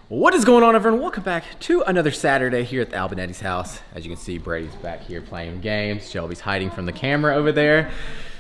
What is going on, everyone? Welcome back to another Saturday here at the Albanetti's house. As you can see, Brady's back here playing games. Shelby's hiding from the camera over there.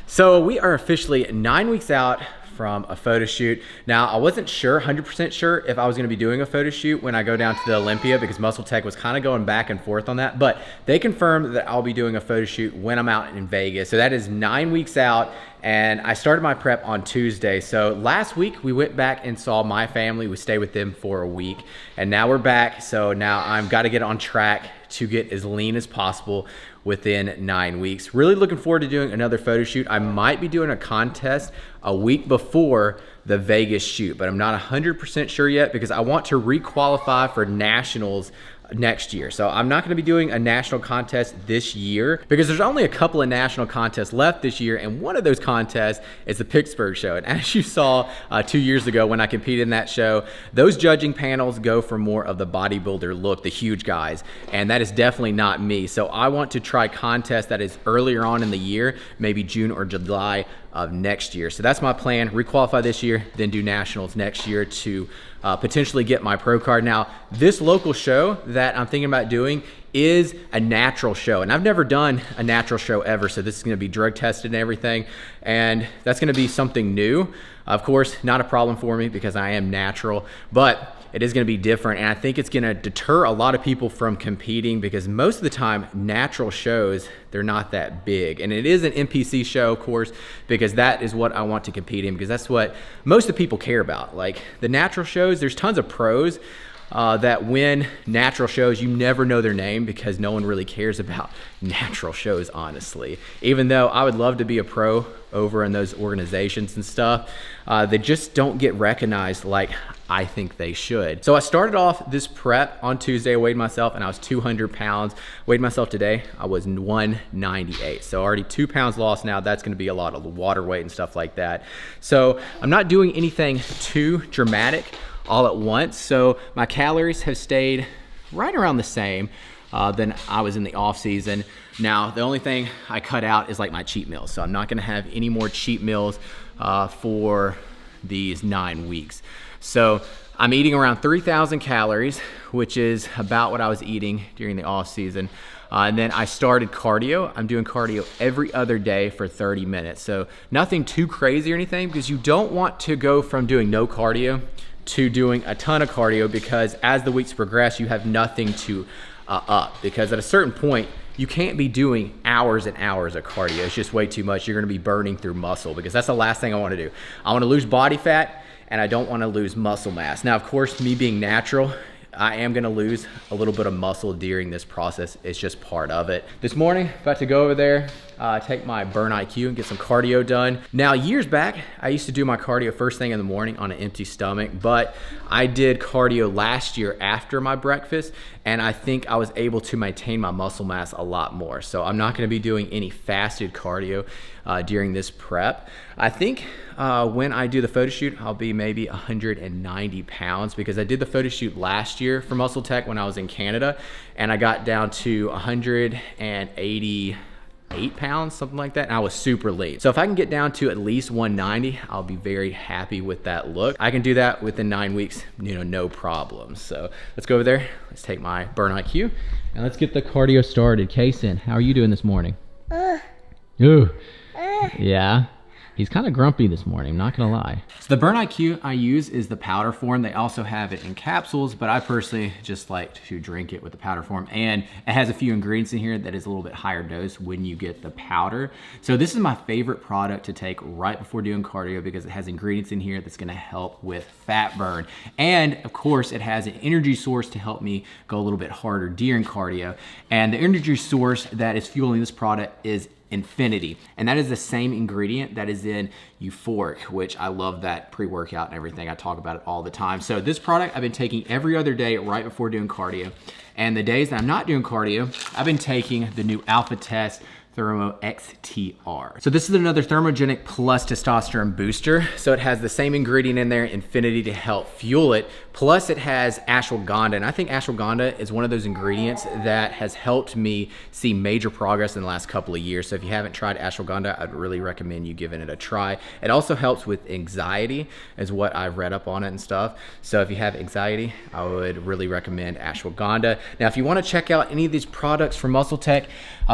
So we are officially 9 weeks out from a photo shoot. Now, I wasn't sure, 100% sure, if I was gonna be doing a photo shoot when I go down to the Olympia because Muscle Tech was kind of going back and forth on that, but they confirmed that I'll be doing a photo shoot when I'm out in Vegas. So that is 9 weeks out, and I started my prep on Tuesday. So last week we went back and saw my family. We stayed with them for a week, and now we're back. So now I've got to get on track to get as lean as possible within 9 weeks. Really looking forward to doing another photo shoot. I might be doing a contest a week before the Vegas shoot, but I'm not 100% sure yet because I want to re-qualify for nationals next year. So I'm not going to be doing a national contest this year because there's only a couple of national contests left this year, and one of those contests is the Pittsburgh show. And as you saw 2 years ago when I competed in that show, those judging panels go for more of the bodybuilder look, the huge guys, and that is definitely not me. So I want to try contests that is earlier on in the year, maybe June or July of next year. So that's my plan, requalify this year, then do nationals next year to potentially get my pro card. Now, this local show that I'm thinking about doing is a natural show, and I've never done a natural show ever, so this is gonna be drug tested and everything, and that's gonna be something new. Of course, not a problem for me because I am natural, but it is gonna be different, and I think it's gonna deter a lot of people from competing because most of the time, natural shows, they're not that big. And it is an NPC show, of course, because that is what I want to compete in because that's what most of the people care about. Like the natural shows, there's tons of pros that win natural shows. You never know their name because no one really cares about natural shows, honestly. Even though I would love to be a pro over in those organizations and stuff, they just don't get recognized like I think they should. So I started off this prep on Tuesday. I weighed myself and I was 200 pounds. Weighed myself today, I was 198. So already 2 pounds lost now. That's gonna be a lot of water weight and stuff like that. So I'm not doing anything too dramatic all at once. So my calories have stayed right around the same than I was in the off season. Now, the only thing I cut out is like my cheat meals. So I'm not gonna have any more cheat meals for these 9 weeks. So I'm eating around 3,000 calories, which is about what I was eating during the off season. And then I started cardio. I'm doing cardio every other day for 30 minutes. So nothing too crazy or anything because you don't want to go from doing no cardio to doing a ton of cardio because as the weeks progress, you have nothing to up because at a certain point, you can't be doing hours and hours of cardio. It's just way too much. You're gonna be burning through muscle because that's the last thing I wanna do. I wanna lose body fat and I don't wanna lose muscle mass. Now, of course, me being natural, I am gonna lose a little bit of muscle during this process. It's just part of it. This morning, about to go over there, take my Burn IQ and get some cardio done. Now, years back, I used to do my cardio first thing in the morning on an empty stomach, but I did cardio last year after my breakfast, and I think I was able to maintain my muscle mass a lot more. So I'm not gonna be doing any fasted cardio during this prep. I think when I do the photo shoot, I'll be maybe 190 pounds because I did the photo shoot last year for Muscle Tech when I was in Canada, and I got down to 188 pounds, something like that, and I was super lean. So if I can get down to at least 190, I'll be very happy with that look. I can do that within 9 weeks, no problem. So let's go over there, let's take my Burn IQ, and let's get the cardio started. Kaysen, how are you doing this morning? Ooh. Yeah. He's kind of grumpy this morning, I'm not gonna lie. So the Burn IQ I use is the powder form. They also have it in capsules, but I personally just like to drink it with the powder form. And it has a few ingredients in here that is a little bit higher dose when you get the powder. So this is my favorite product to take right before doing cardio because it has ingredients in here that's gonna help with fat burn. And of course, it has an energy source to help me go a little bit harder during cardio. And the energy source that is fueling this product is Infinity, and that is the same ingredient that is in Euphoric, which I love that pre-workout and everything. I talk about it all the time. So this product I've been taking every other day right before doing cardio, and the days that I'm not doing cardio, I've been taking the new Alpha Test Thermo XTR. So this is another thermogenic plus testosterone booster. So it has the same ingredient in there, Infinity, to help fuel it. Plus it has ashwagandha. And I think ashwagandha is one of those ingredients that has helped me see major progress in the last couple of years. So if you haven't tried ashwagandha, I'd really recommend you giving it a try. It also helps with anxiety, is what I've read up on it and stuff. So if you have anxiety, I would really recommend ashwagandha. Now, if you want to check out any of these products from Muscle Tech,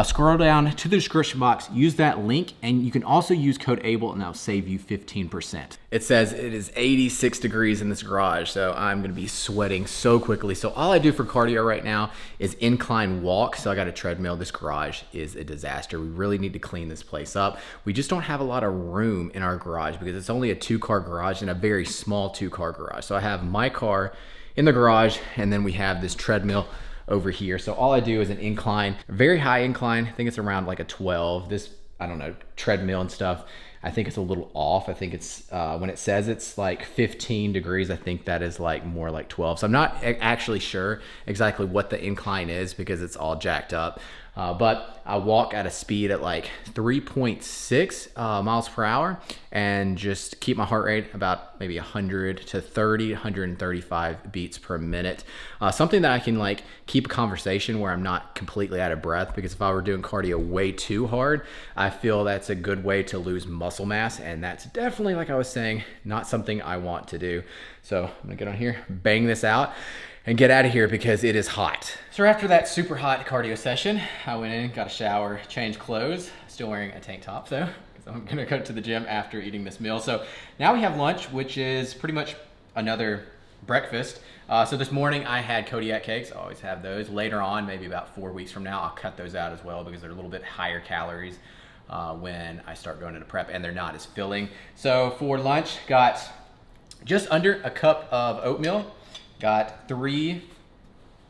scroll down to the description box, use that link, and you can also use code ABLE and that'll save you 15%. It says it is 86 degrees in this garage, so I'm gonna be sweating so quickly. So all I do for cardio right now is incline walk. So I got a treadmill. This garage is a disaster. We really need to clean this place up. We just don't have a lot of room in our garage because it's only a 2-car garage and a very small 2-car garage. So I have my car in the garage, and then we have this treadmill over here. So all I do is an incline, very high incline. I think it's around like a 12. This, I don't know, treadmill and stuff, I think it's a little off. I think it's, when it says it's like 15 degrees, I think that is like more like 12. So I'm not actually sure exactly what the incline is because it's all jacked up. But I walk at a speed at like 3.6 miles per hour and just keep my heart rate about maybe 100 to 30, 135 beats per minute. Something that I can like keep a conversation where I'm not completely out of breath, because if I were doing cardio way too hard, I feel that's a good way to lose muscle mass. And that's definitely, like I was saying, not something I want to do. So I'm gonna get on here, bang this out, and get out of here because it is hot. So after that super hot cardio session, I went in, got a shower, changed clothes, still wearing a tank top though, because I'm gonna go to the gym after eating this meal. So now we have lunch, which is pretty much another breakfast. So this morning I had Kodiak cakes. I always have those. Later on, maybe about 4 weeks from now, I'll cut those out as well because they're a little bit higher calories when I start going into prep, and they're not as filling. So for lunch, got just under a cup of oatmeal, got 3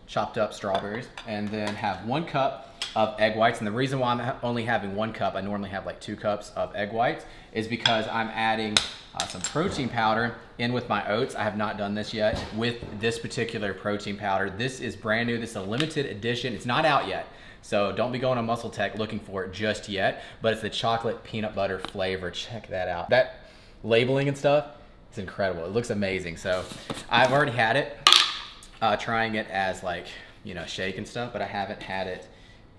chopped up strawberries, and then have 1 cup of egg whites. And the reason why I'm only having 1 cup, I normally have like 2 cups of egg whites, is because I'm adding some protein powder in with my oats. I have not done this yet with this particular protein powder. This is brand new. This is a limited edition. It's not out yet, so don't be going to Muscle Tech looking for it just yet, but it's the chocolate peanut butter flavor. Check that out. That labeling and stuff, it's incredible. It looks amazing. So I've already had it, trying it as like, you know, shake and stuff, but I haven't had it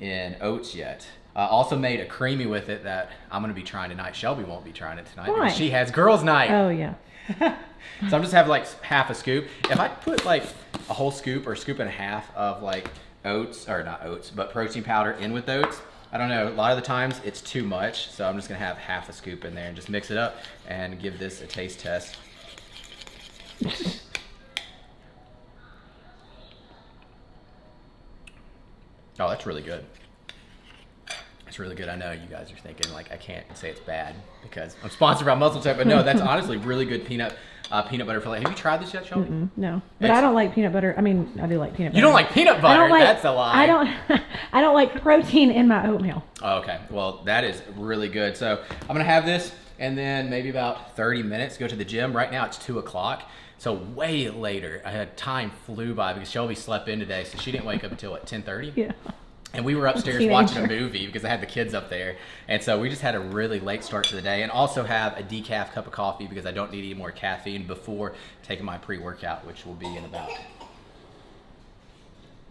in oats yet. Also made a creamy with it that I'm gonna be trying tonight. Shelby won't be trying it tonight because she has girls' night. Oh yeah. So I'm just having like half a scoop. If I put like a whole scoop or a scoop and a half of like oats, or not oats, but protein powder in with oats, I don't know, a lot of the times it's too much. So I'm just gonna have half a scoop in there and just mix it up and give this a taste test. Oh, that's really good. It's really good. I know you guys are thinking like I can't say it's bad because I'm sponsored by Muscle Tech, but no, that's honestly really good peanut butter fillet. Have you tried this yet, Shelby? No, but I don't like peanut butter. I mean, I do like peanut butter. You don't like peanut butter? That's a lie. I don't like protein in my oatmeal. Oh, okay, well that is really good. So I'm gonna have this and then maybe about 30 minutes go to the gym. Right now it's 2 o'clock. So way later, I had time flew by because Shelby slept in today, so she didn't wake up until what, 10:30? Yeah. And we were upstairs watching a movie because I had the kids up there. And so we just had a really late start to the day, and also have a decaf cup of coffee because I don't need any more caffeine before taking my pre-workout, which will be in about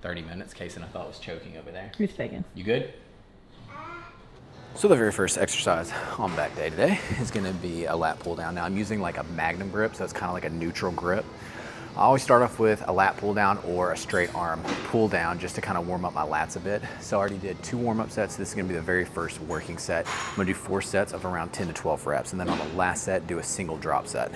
30 minutes. Kason, I thought was choking over there. Who's faking? You good? So the very first exercise on back day today is gonna be a lat pull down. Now I'm using like a Magnum grip, so it's kind of like a neutral grip. I always start off with a lat pull down or a straight arm pull down just to kind of warm up my lats a bit. So I already did 2 warm-up sets. This is gonna be the very first working set. I'm gonna do 4 sets of around 10 to 12 reps, and then on the last set, do a single drop set.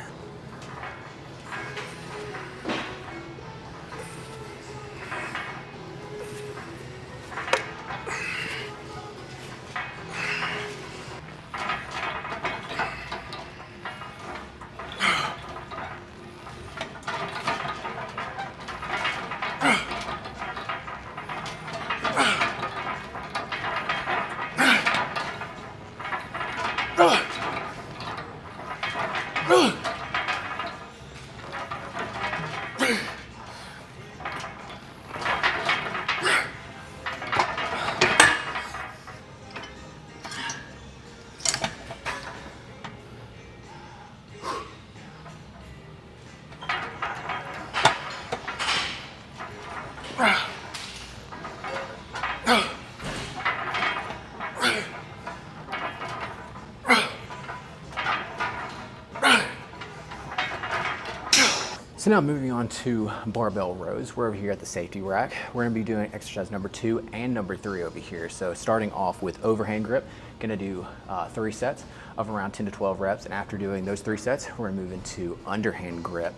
So now moving on to barbell rows. We're over here at the safety rack. We're gonna be doing exercise number 2 and number 3 over here. So starting off with overhand grip, gonna do 3 sets of around 10 to 12 reps. And after doing those 3 sets, we're gonna move into underhand grip.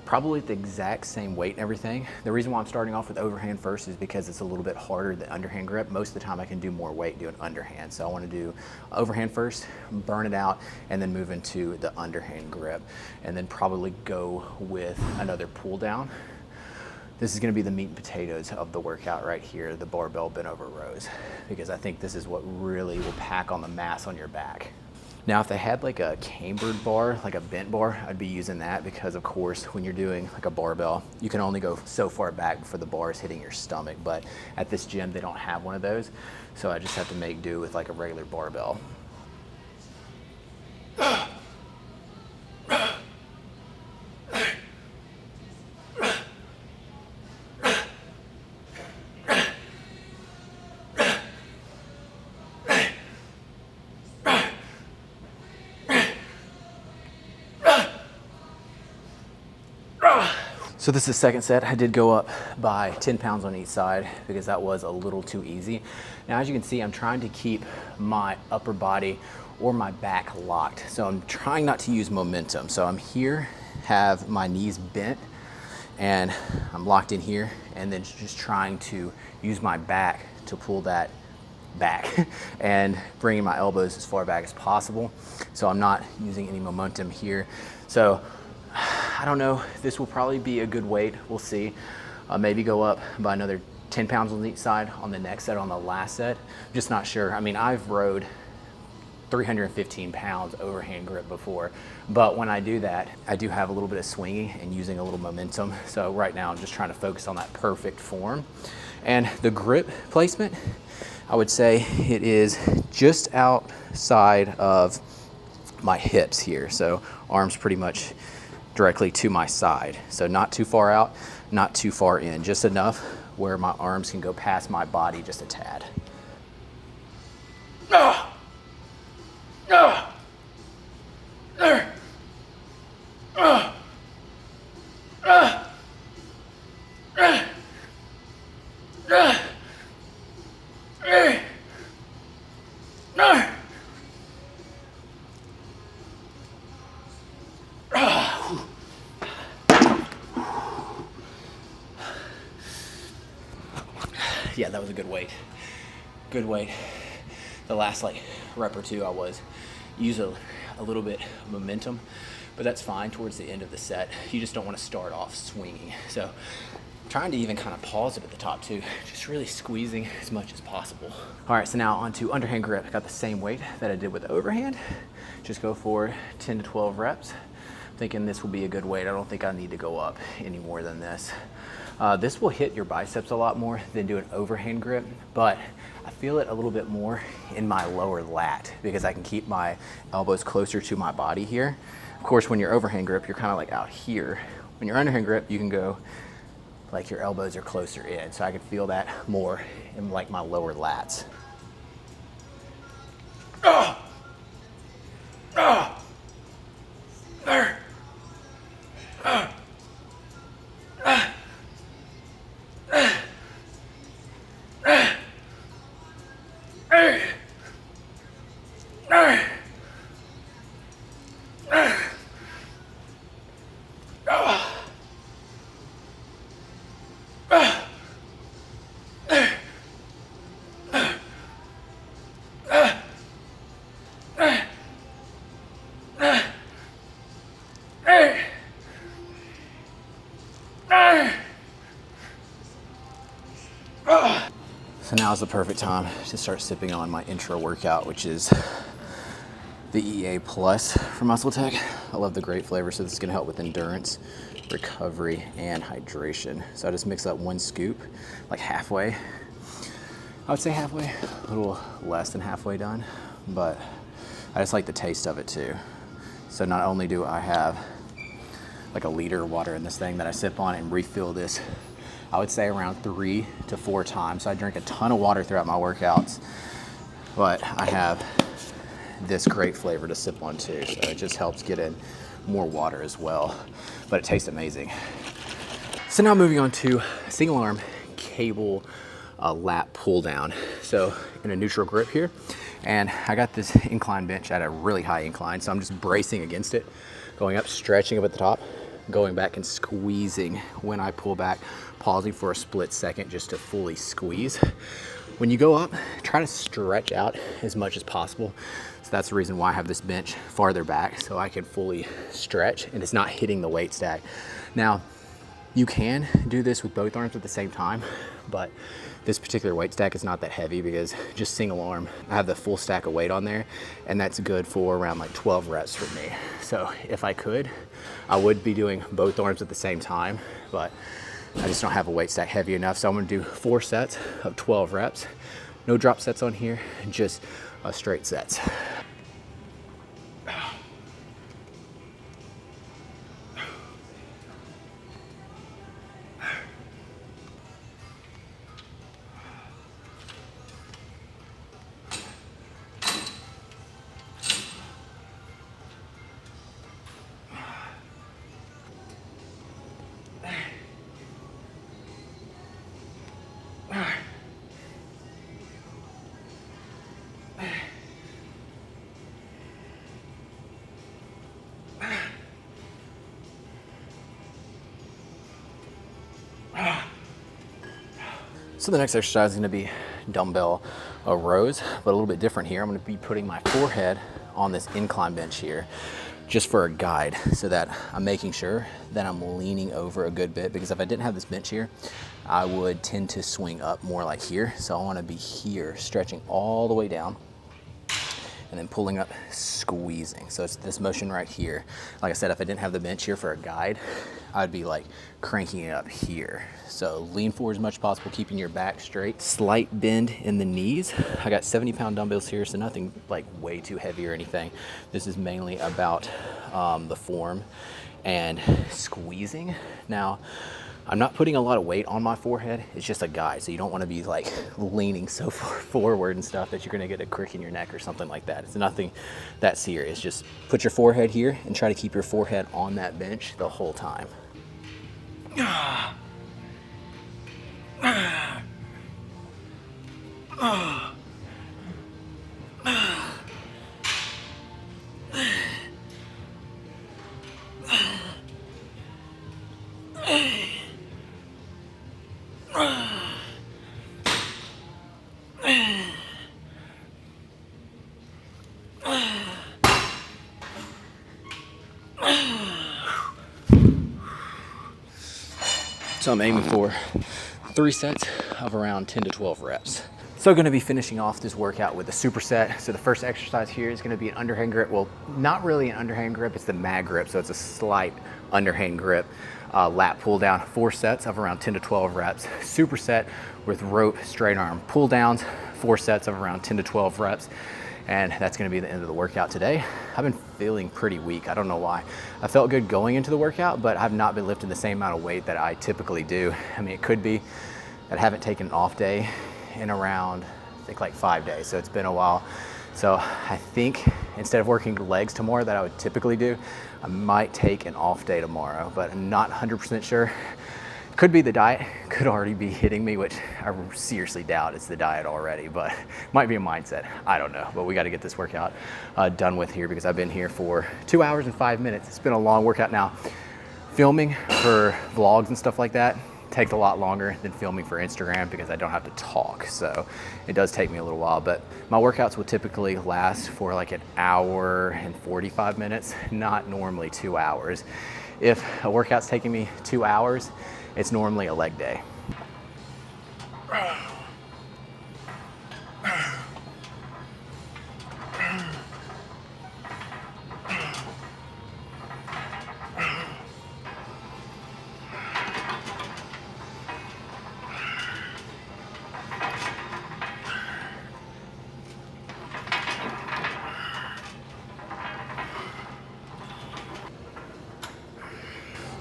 Probably the exact same weight and everything. The reason why I'm starting off with overhand first is because it's a little bit harder than underhand grip. Most of the time I can do more weight doing underhand. So I wanna do overhand first, burn it out, and then move into the underhand grip. And then probably go with another pull down. This is gonna be the meat and potatoes of the workout right here, the barbell bent over rows, because I think this is what really will pack on the mass on your back. Now, if they had like a cambered bar, like a bent bar, I'd be using that because of course, when you're doing like a barbell, you can only go so far back before the bar is hitting your stomach. But at this gym, they don't have one of those. So I just have to make do with like a regular barbell. So this is the second set. I did go up by 10 pounds on each side because that was a little too easy. Now, as you can see, I'm trying to keep my upper body or my back locked. So I'm trying not to use momentum. So I'm here, have my knees bent, and I'm locked in here, and then just trying to use my back to pull that back and bringing my elbows as far back as possible. So I'm not using any momentum here. So I don't know, this will probably be a good weight, we'll see. Maybe go up by another 10 pounds on each side on the next set, on the last set. I'm just not sure. I mean, I've rode 315 pounds overhand grip before, but when I do that, I do have a little bit of swinging and using a little momentum. So right now I'm just trying to focus on that perfect form. And the grip placement, I would say it is just outside of my hips here. So arms pretty much directly to my side. So not too far out, not too far in, just enough where my arms can go past my body just a tad. Yeah, that was a good weight. Good weight. The last like rep or two I was using a little bit of momentum, but that's fine towards the end of the set. You just don't want to start off swinging. So trying to even kind of pause it at the top too, just really squeezing as much as possible. All right, so now onto underhand grip. I got the same weight that I did with the overhand. Just go for 10 to 12 reps. Thinking this will be a good weight. I don't think I need to go up any more than this. This will hit your biceps a lot more than doing overhand grip, but I feel it a little bit more in my lower lat because I can keep my elbows closer to my body here. Of course, when you're overhand grip, you're kind of like out here. When you're underhand grip, you can go like your elbows are closer in. So I can feel that more in like my lower lats. So now is the perfect time to start sipping on my intro workout, which is the EA Plus from MuscleTech. I love the grape flavor, so this is gonna help with endurance, recovery, and hydration. So I just mix up 1 scoop, like halfway. I would say halfway, a little less than halfway done, but I just like the taste of it too. So not only do I have like a liter of water in this thing that I sip on and refill this I would say around 3 to 4 times. So I drink a ton of water throughout my workouts, but I have this great flavor to sip on too. So it just helps get in more water as well, but it tastes amazing. So now moving on to single arm cable lat pull down. So in a neutral grip here, and I got this incline bench at a really high incline. So I'm just bracing against it, going up, stretching up at the top, going back and squeezing when I pull back, pausing for a split second just to fully squeeze. When you go up, try to stretch out as much as possible. So that's the reason why I have this bench farther back, so I can fully stretch and it's not hitting the weight stack. Now, you can do this with both arms at the same time, but this particular weight stack is not that heavy because just single arm, I have the full stack of weight on there, and that's good for around like 12 reps for me. So if I could, I would be doing both arms at the same time, but I just don't have a weight stack heavy enough. So I'm gonna do 4 sets of 12 reps. No drop sets on here, just straight sets. So the next exercise is gonna be dumbbell rows, but a little bit different here. I'm gonna be putting my forehead on this incline bench here just for a guide, so that I'm making sure that I'm leaning over a good bit, because if I didn't have this bench here, I would tend to swing up more like here. So I wanna be here, stretching all the way down, and then pulling up, squeezing. So it's this motion right here. Like I said, if I didn't have the bench here for a guide, I'd be like cranking it up here. So lean forward as much as possible, keeping your back straight. Slight bend in the knees. I got 70-pound dumbbells here, so nothing like way too heavy or anything. This is mainly about the form and squeezing. Now, I'm not putting a lot of weight on my forehead. It's just a guide, so you don't want to be like leaning so far forward and stuff that you're going to get a crick in your neck or something like that. It's nothing that serious. Just put your forehead here and try to keep your forehead on that bench the whole time. So I'm aiming for 3 sets of around 10 to 12 reps. So going to be finishing off this workout with a superset. So the first exercise here is going to be an underhand grip. Well, not really an underhand grip, it's the mag grip. So it's a slight underhand grip lat pull down, 4 sets of around 10 to 12 reps. Superset with rope straight arm pull downs, 4 sets of around 10 to 12 reps. And that's gonna be the end of the workout today. I've been feeling pretty weak. I don't know why. I felt good going into the workout, but I've not been lifting the same amount of weight that I typically do. I mean, it could be that I haven't taken an off day in around, I think like 5 days. So it's been a while. So I think instead of working legs tomorrow that I would typically do, I might take an off day tomorrow, but I'm not 100% sure. Could be the diet, could already be hitting me, which I seriously doubt it's the diet already, but might be a mindset. I don't know, but we got to get this workout done with here because I've been here for 2 hours and 5 minutes. It's been a long workout now. Filming for vlogs and stuff like that takes a lot longer than filming for Instagram because I don't have to talk. So it does take me a little while, but my workouts will typically last for like an hour and 45 minutes, not normally 2 hours. If a workout's taking me 2 hours, it's normally a leg day.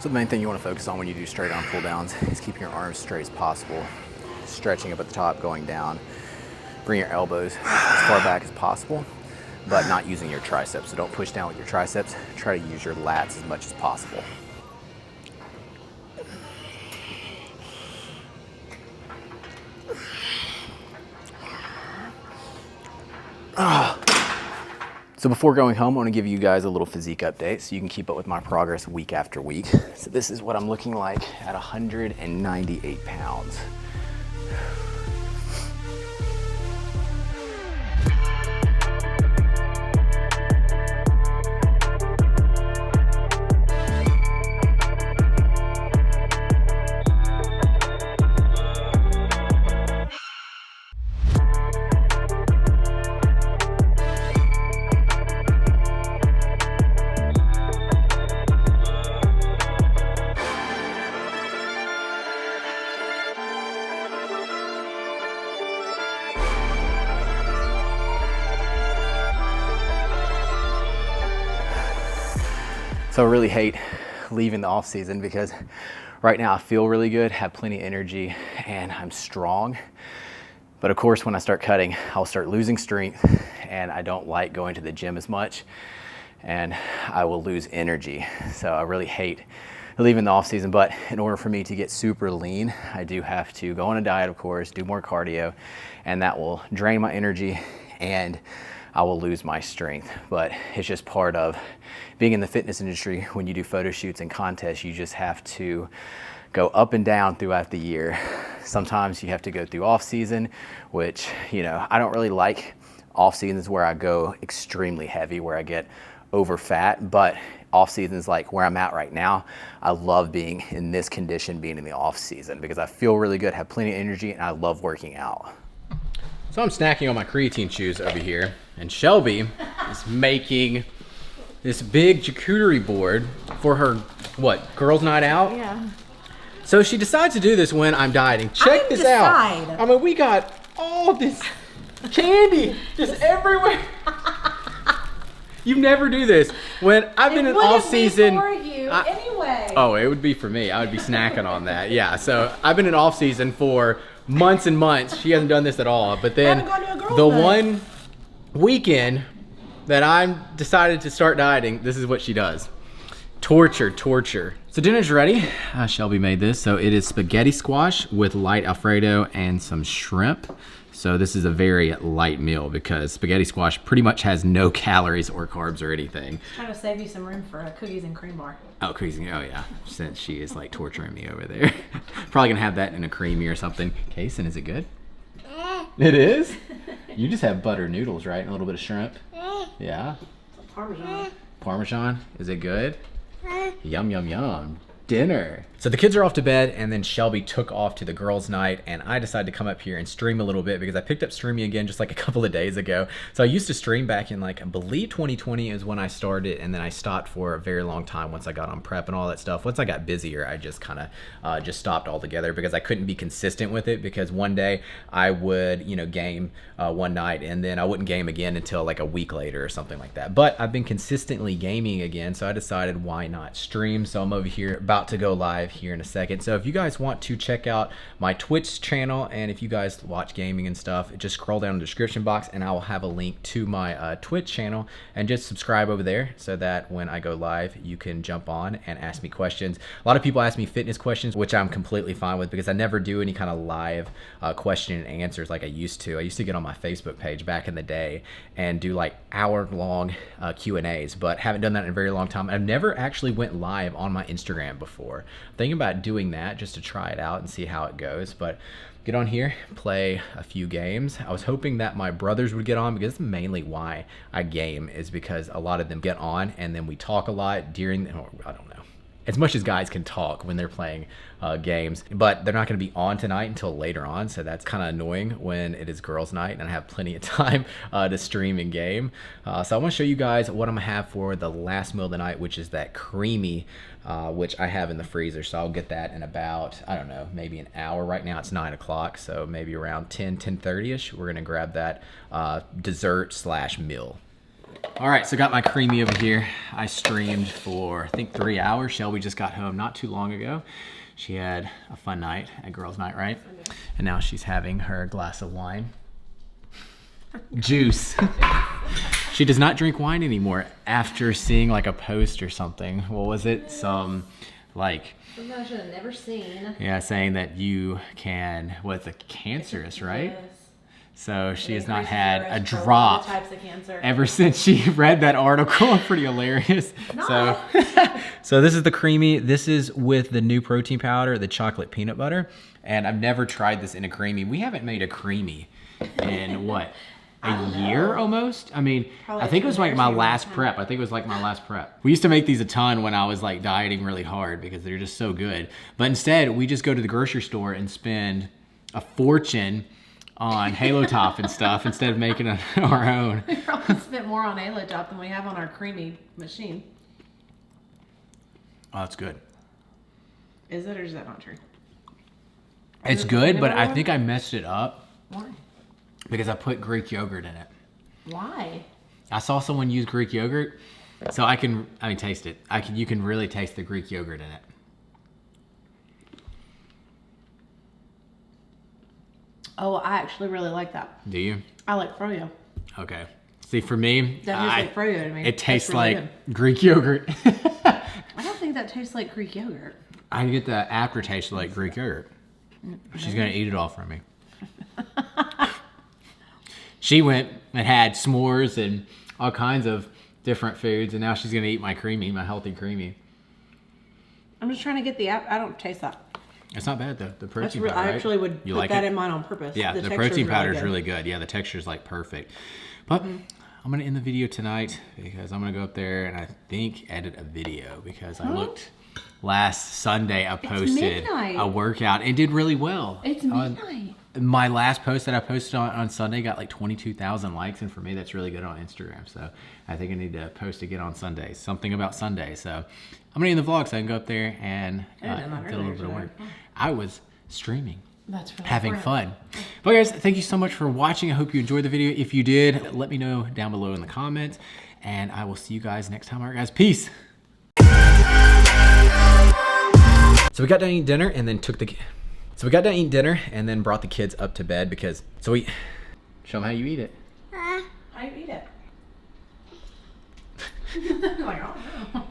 So the main thing you want to focus on when you do straight arm pull downs is keeping your arms straight as possible, stretching up at the top, going down. Bring your elbows as far back as possible, but not using your triceps. So don't push down with your triceps. Try to use your lats as much as possible. So before going home, I want to give you guys a little physique update so you can keep up with my progress week after week. So this is what I'm looking like at 198 pounds. So I really hate leaving the off season because right now I feel really good, have plenty of energy, and I'm strong. But of course, when I start cutting, I'll start losing strength, and I don't like going to the gym as much, and I will lose energy. So I really hate leaving the off season, but in order for me to get super lean, I do have to go on a diet, of course, do more cardio, and that will drain my energy and I will lose my strength. But it's just part of being in the fitness industry. When you do photo shoots and contests, you just have to go up and down throughout the year. Sometimes you have to go through off season, which, you know, I don't really like off seasons where I go extremely heavy, where I get over fat, but off season is like where I'm at right now. I love being in this condition, being in the off season, because I feel really good, have plenty of energy, and I love working out. So I'm snacking on my creatine chews over here, and Shelby is making this big charcuterie board for her, what, girls' night out? Yeah. So she decides to do this when I'm dieting. Check this out. I mean, we got all this candy just everywhere. You never do this. When I've been in off season. For you anyway. Oh, it would be for me. I would be snacking on that. Yeah. So I've been in off season for months and months. She hasn't done this at all. But then the one weekend that I decided to start dieting, this is what she does. Torture. So dinner's ready. Shelby made this. So it is spaghetti squash with light Alfredo and some shrimp. So this is a very light meal because spaghetti squash pretty much has no calories or carbs or anything. Trying to save you some room for a cookies and cream bar. Oh, cookies and, oh yeah, since she is like torturing me over there. Probably gonna have that in a creamy or something. Kason, is it good? It is? You just have butter noodles, right? And a little bit of shrimp? Yeah? Parmesan. Parmesan, is it good? Yum, yum, yum. Dinner. So the kids are off to bed, and then Shelby took off to the girls' night, and I decided to come up here and stream a little bit because I picked up streaming again just like a couple of days ago. So I used to stream back in, like, I believe 2020 is when I started, and then I stopped for a very long time once I got on prep and all that stuff. Once I got busier, I just kind of just stopped altogether because I couldn't be consistent with it, because one day I would, you know, game one night, and then I wouldn't game again until like a week later or something like that. But I've been consistently gaming again, so I decided why not stream. So I'm over here about to go live here in a second. So if you guys want to check out my Twitch channel, and if you guys watch gaming and stuff, just scroll down in the description box and I will have a link to my Twitch channel, and just subscribe over there so that when I go live you can jump on and ask me questions. A lot of people ask me fitness questions, which I'm completely fine with because I never do any kind of live question and answers like I used to. I used to get on my Facebook page back in the day and do like hour-long Q&As, but haven't done that in a very long time. I've never actually went live on my Instagram before. I'm thinking about doing that just to try it out and see how it goes, but get on here, play a few games. I was hoping that my brothers would get on because that's mainly why I game, is because a lot of them get on and then we talk a lot during, I don't know, as much as guys can talk when they're playing games, but they're not going to be on tonight until later on, so that's kind of annoying when it is girls' night and I have plenty of time to stream and game. So I want to show you guys what I'm going to have for the last meal of the night, which is that creamy, which I have in the freezer. So I'll get that in about, I don't know, maybe an hour. Right now it's 9 o'clock, so maybe around 10:30ish, we're going to grab that dessert slash meal. All right, so got my creamy over here. I streamed for, I think, 3 hours. Shelby just got home not too long ago. She had a fun night at girls' night, right? And now she's having her glass of wine. Juice. She does not drink wine anymore after seeing like a post or something. What was it? Some like... Something I should have never seen. Yeah, saying that you can, what's it, cancerous, right? Yes. So she It has not increases had your a risk for drop all types of cancer. ever since she read that article. Pretty hilarious. No. So this is the creamy. This is with the new protein powder, the chocolate peanut butter. And I've never tried this in a creamy. We haven't made a creamy in what? A year almost? I mean, Probably I think it was like my last time. prep. I think it was like my last prep. We used to make these a ton when I was like dieting really hard because they're just so good. But instead, we just go to the grocery store and spend a fortune on Halo Top and stuff instead of making it our own. We probably spent more on Halo Top than we have on our creamy machine. Oh, that's good. Is it or is that not true? It's it good, the but I vanilla think I messed it up Why? because I put Greek yogurt in it. Why? I saw someone use Greek yogurt, so I mean, taste it. You can really taste the Greek yogurt in it. Oh, I actually really like that. Do you? I like froyo. Okay. See, for me, That tastes like froyo to me. it tastes That's really like Greek yogurt. I don't think that tastes like Greek yogurt. I get the aftertaste like Greek yogurt. She's gonna eat it all from me. She went and had s'mores and all kinds of different foods, and now she's gonna eat my creamy, my healthy creamy. I'm just trying to get the app. I don't taste that. It's not bad though. The That's protein real. powder. I actually would You put like that it? in mine on purpose. Yeah, the texture's protein powder is good. really good. Yeah, the texture is like perfect. But I'm gonna end the video tonight because I'm gonna go up there and I think edit a video because I looked last Sunday. I posted midnight. a workout. It did really well. It's midnight. My last post that I posted on Sunday got like 22,000 likes, and for me that's really good on Instagram. So I think I need to post again on Sunday. Something about Sunday. So I'm gonna end the vlog so I can go up there and do a little bit of work. I was streaming. That's really Having fun. But guys, thank you so much for watching. I hope you enjoyed the video. If you did, let me know down below in the comments, and I will see you guys next time. All right, guys, peace. So we got done eating dinner and then brought the kids up to bed because show them how you eat it. How you eat it? Like, oh no.